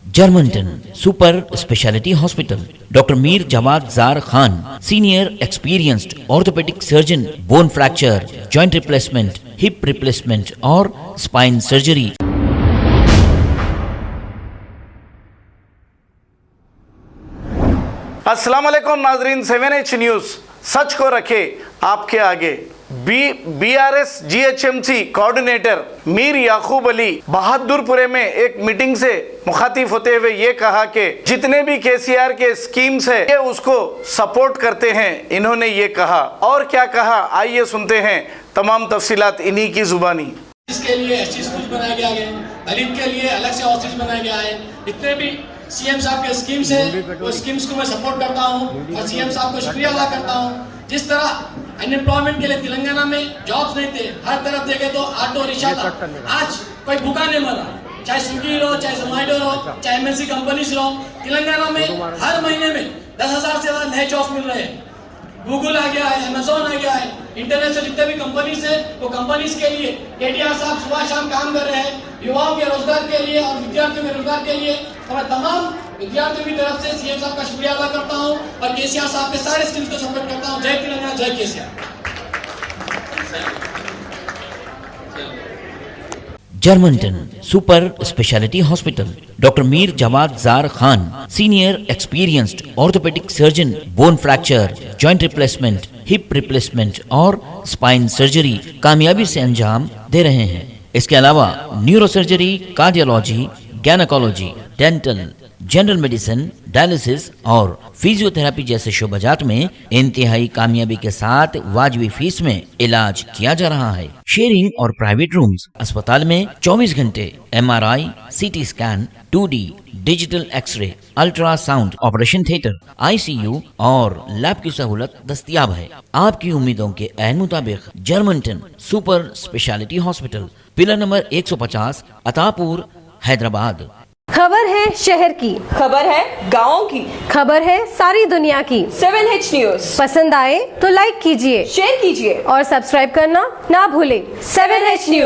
Germanton super speciality hospital, doctor Mir Jawad Zar Khan, senior experienced orthopaedic surgeon, bone fracture, joint replacement, hip replacement और spine surgery. अस्सलाम वालेकुम नाजरीन, 7H news सच को रखे आपके आगे। BRS GHMC कोऑर्डिनेटर मीर याकूब अली बहादुरपुरे में एक मीटिंग से मुखातिब होते हुए ये कहा कि जितने भी KCR के स्कीम्स है ये उसको सपोर्ट करते हैं। इन्होंने ये कहा और क्या कहा, आइए सुनते हैं तमाम तफसीलात इन्हीं की जुबानी। इसके लिए एसटी स्कूल बनाया गया है, दलित के लिए अलग से हॉस्टल बनाया गया है। जितने भी CM साहब के स्कीम्स हैं वो स्कीम्स को मैं सपोर्ट करता हूँ और CM साहब को शुक्रिया अदा करता हूँ। जिस तरह अनएम्प्लॉयमेंट के लिए तेलंगाना में जॉब्स नहीं थे, हर तरफ देखे तो ऑटो रिक्शा था, आज कोई भूखा नहीं मरा। चाहे स्विगी रहो, चाहे जोमेटो रहो, चाहे MNC कंपनीज रहो, तेलंगाना में हर महीने में 10,000 से ज्यादा नए जॉब्स मिल रहे हैं। गूगल आ गया है, अमेजोन आ गया है, इंटरनेशनल जितने भी कंपनीज है वो कंपनीज के लिए KTR साहब सुबह शाम काम कर रहे हैं, युवाओं के रोजगार के लिए और विद्यार्थियों के रोजगार के लिए। और मैं तमाम विद्यार्थियों की तरफ से CM साहब का शुक्रिया अदा करता हूँ और KCR साहब के सारे स्कीम्स को सपोर्ट करता हूँ। जय तेलंगाना, जय KCR। Germanton super speciality hospital, doctor Mir Jawad Zar Khan, senior experienced orthopaedic surgeon, bone fracture, joint replacement, hip replacement और स्पाइन सर्जरी कामयाबी से अंजाम दे रहे हैं। इसके अलावा neurosurgery, cardiology, gynaecology, dental, general medicine, dialysis और फिजियोथेरेपी जैसे शोबाजात में इंतहाई कामयाबी के साथ वाजबी फीस में इलाज किया जा रहा है। शेयरिंग और प्राइवेट रूम्स, अस्पताल में 24 घंटे MRI, CT scan, 2D digital x-ray, ultrasound, operation theatre, ICU और लैब की सहूलत दस्तयाब है। आपकी उम्मीदों के ऐन मुताबिक Germanton super speciality hospital, pillar number 150, Attapur, Hyderabad. खबर है शहर की, खबर है गाँव की, खबर है सारी दुनिया की। 7H न्यूज़ पसंद आए तो लाइक कीजिए, शेयर कीजिए और सब्सक्राइब करना ना भूलें। 7H news.